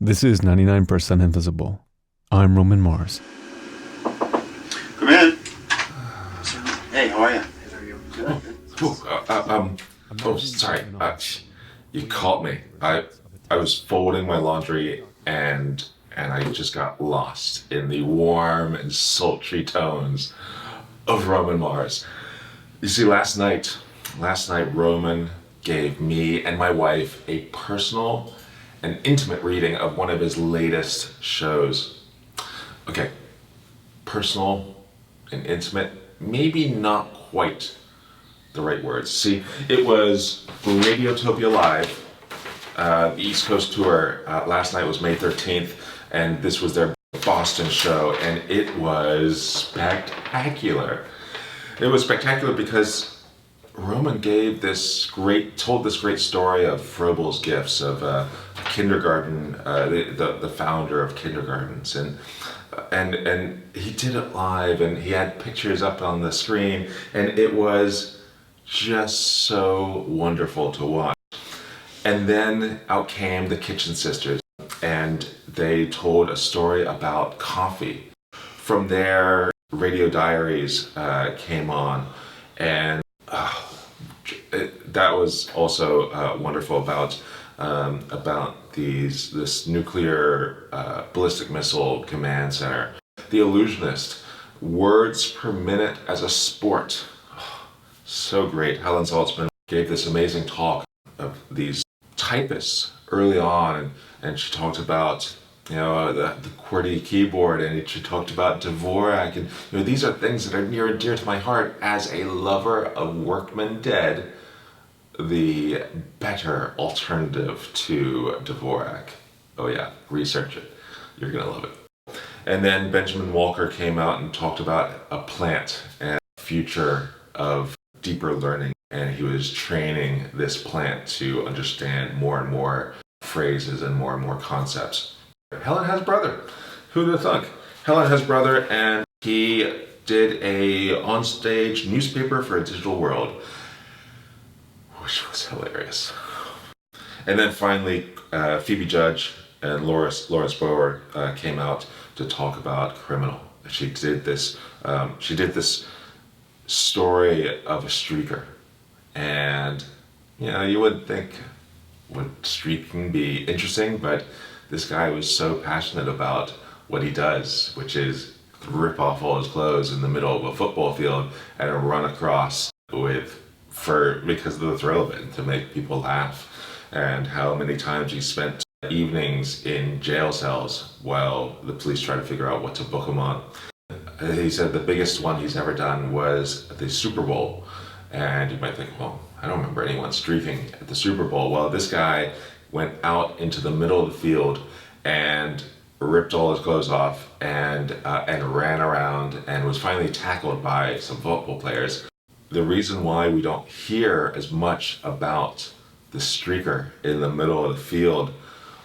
This is 99% Invisible. I'm Roman Mars. Come in. Hey, how are you? Good. Sorry. You caught me. I was folding my laundry and I just got lost in the warm and sultry tones of Roman Mars. You see, last night Roman gave me and my wife a personal and intimate reading of one of his latest shows. Okay, personal and intimate, maybe not quite the right words. See, it was Radiotopia Live, the East Coast Tour. Last night was May 13th, and this was their Boston show, and it was spectacular. It was spectacular because Roman told this great story of Froebel's gifts, of kindergarten, the founder of kindergartens, and he did it live, and he had pictures up on the screen, and it was just so wonderful to watch. And then out came the Kitchen Sisters, and they told a story about coffee. From there, Radio Diaries came on, and that was also wonderful about this nuclear ballistic missile command center. The Illusionist, words per minute as a sport. So great. Helen Saltzman gave this amazing talk of these typists early on, and she talked about the QWERTY keyboard, and she talked about Dvorak, and these are things that are near and dear to my heart as a lover of Workman Dead, the better alternative to Dvorak. Oh yeah, research it. You're gonna love it. And then Benjamin Walker came out and talked about a plant and the future of deeper learning, and he was training this plant to understand more and more phrases and more concepts. Helen has a brother. Who'd have thunk? Helen has a brother, and he did a onstage newspaper for a digital world, which was hilarious. And then finally, Phoebe Judge and Lawrence Bower came out to talk about Criminal. She did this story of a streaker, and you would think, would streaking be interesting? But this guy was so passionate about what he does, which is rip off all his clothes in the middle of a football field and run across because of the thrill of it, to make people laugh, and how many times he spent evenings in jail cells while the police try to figure out what to book him on. He said the biggest one he's ever done was the Super Bowl. And you might think, well, I don't remember anyone streaking at the Super Bowl. Well, this guy went out into the middle of the field and ripped all his clothes off and ran around, and was finally tackled by some football players. The reason why we don't hear as much about the streaker in the middle of the field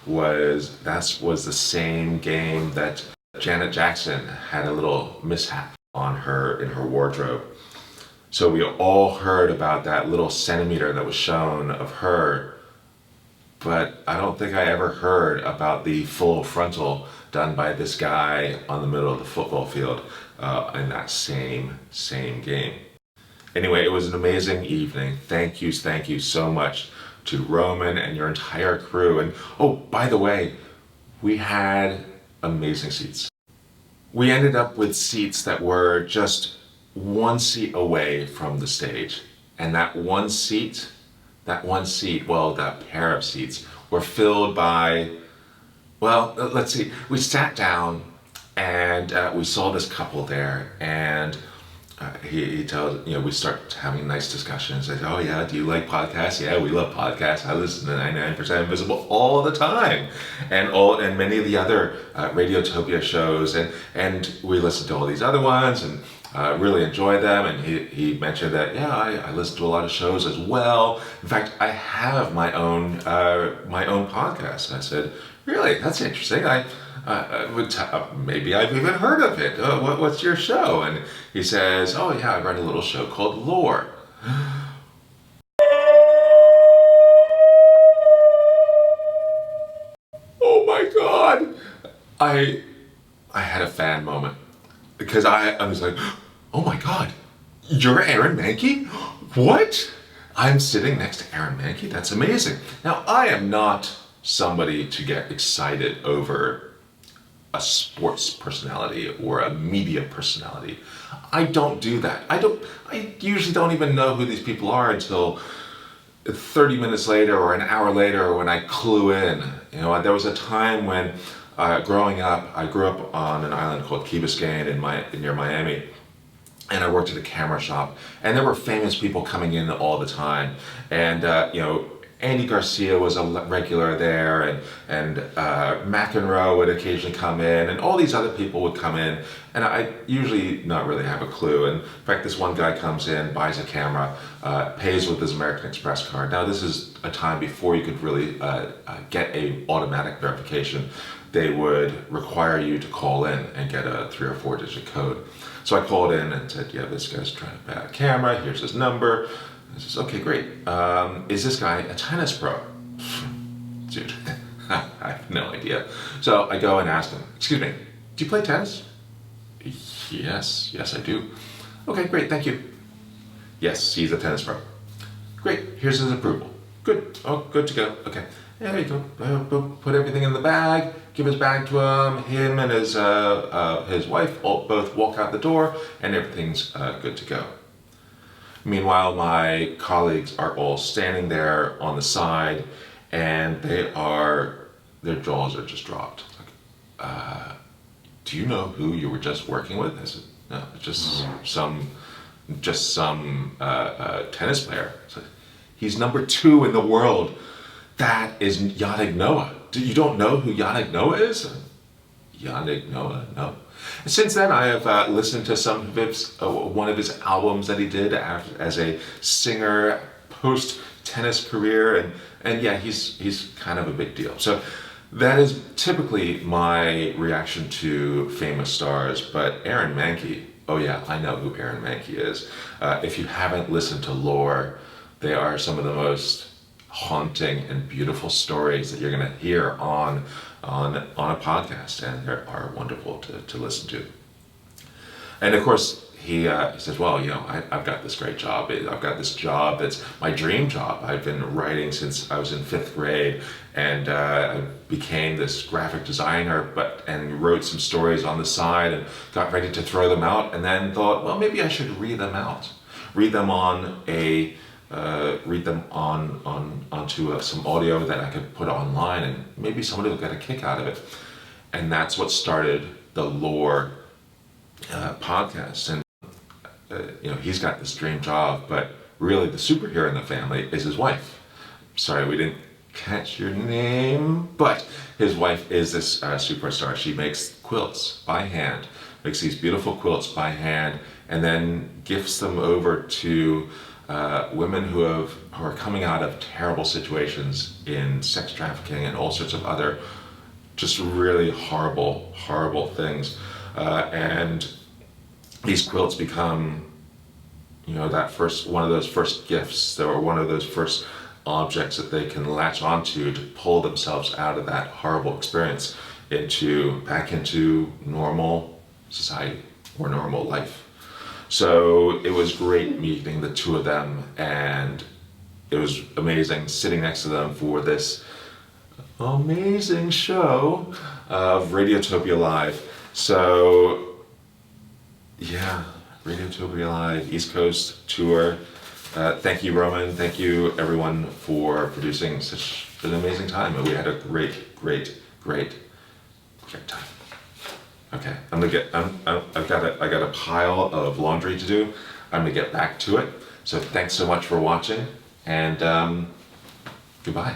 was the same game that Janet Jackson had a little mishap in her wardrobe. So we all heard about that little centimeter that was shown of her, but I don't think I ever heard about the full frontal done by this guy on the middle of the football field in that same game. Anyway, it was an amazing evening. Thank you so much to Roman and your entire crew. And oh, by the way, we had amazing seats. We ended up with seats that were just one seat away from the stage. And that pair of seats were filled by, well, let's see, we sat down and we saw this couple there, and he tells, we start having nice discussions. I say, oh yeah, do you like podcasts? Yeah, we love podcasts. I listen to 99% Invisible all the time, and many of the other Radiotopia shows, and we listen to all these other ones, and really enjoy them. And he mentioned that, yeah, I listen to a lot of shows as well. In fact, I have my own podcast. And I said, really? That's interesting. Maybe I've even heard of it. What's your show? And he says, oh yeah, I run a little show called Lore. Oh oh my God. I had a fan moment because I was like, oh my God, you're Aaron Mahnke? What? I'm sitting next to Aaron Mahnke? That's amazing. Now, I am not somebody to get excited over a sports personality or a media personality. I don't do that. I usually don't even know who these people are until 30 minutes later or an hour later when I clue in. You know, there was a time when growing up, I grew up on an island called Key Biscayne near Miami. And I worked at a camera shop, and there were famous people coming in all the time. And you know, Andy Garcia was a regular there, and McEnroe would occasionally come in, and all these other people would come in, and I usually not really have a clue. And in fact, this one guy comes in, buys a camera, pays with his American Express card. Now, this is a time before you could really get a automatic verification. They would require you to call in and get a 3 or 4 digit code. So I called in and said, yeah, this guy's trying to buy a camera, here's his number. I says, okay, great. Is this guy a tennis pro? Dude, I have no idea. So I go and ask him, excuse me, do you play tennis? Yes, I do. Okay, great, thank you. Yes, he's a tennis pro. Great, here's his approval. Good, oh, good to go, okay. There you go, put everything in the bag, give his bag to him and his wife both walk out the door, and everything's good to go. Meanwhile, my colleagues are all standing there on the side, and their jaws are just dropped. Like, do you know who you were just working with? I said, no, just some tennis player. I said, he's number 2 in the world. That is Yannick Noah. You don't know who Yannick Noah is? Yannick Noah, no. And since then, I have listened to some of one of his albums that he did as a singer post-tennis career, and yeah, he's kind of a big deal. So that is typically my reaction to famous stars. But Aaron Mahnke, oh yeah, I know who Aaron Mahnke is. If you haven't listened to Lore, they are some of the most haunting and beautiful stories that you're going to hear on a podcast, and they are wonderful to listen to. And of course, he says, well, you know, I've got this great job. I've got this job that's my dream job. I've been writing since I was in 5th grade, and I became this graphic designer, and wrote some stories on the side and got ready to throw them out, and then thought, well, maybe I should read them out. Read them onto some audio that I could put online, and maybe somebody will get a kick out of it. And that's what started the Lore podcast. And you know, he's got this dream job, but really the superhero in the family is his wife. Sorry, we didn't catch your name, but his wife is this superstar. She makes quilts by hand, makes these beautiful quilts by hand, and then gifts them over to women who are coming out of terrible situations in sex trafficking and all sorts of other just really horrible things. And these quilts become, you know, one of those first gifts, or one of those first objects that they can latch onto to pull themselves out of that horrible experience back into normal society or normal life. So it was great meeting the two of them, and it was amazing sitting next to them for this amazing show of Radiotopia Live. So yeah, Radiotopia Live East Coast Tour. Thank you, Roman. Thank you, everyone, for producing such an amazing time. And we had a great time. Okay, I got a pile of laundry to do. I'm gonna get back to it. So thanks so much for watching, and goodbye.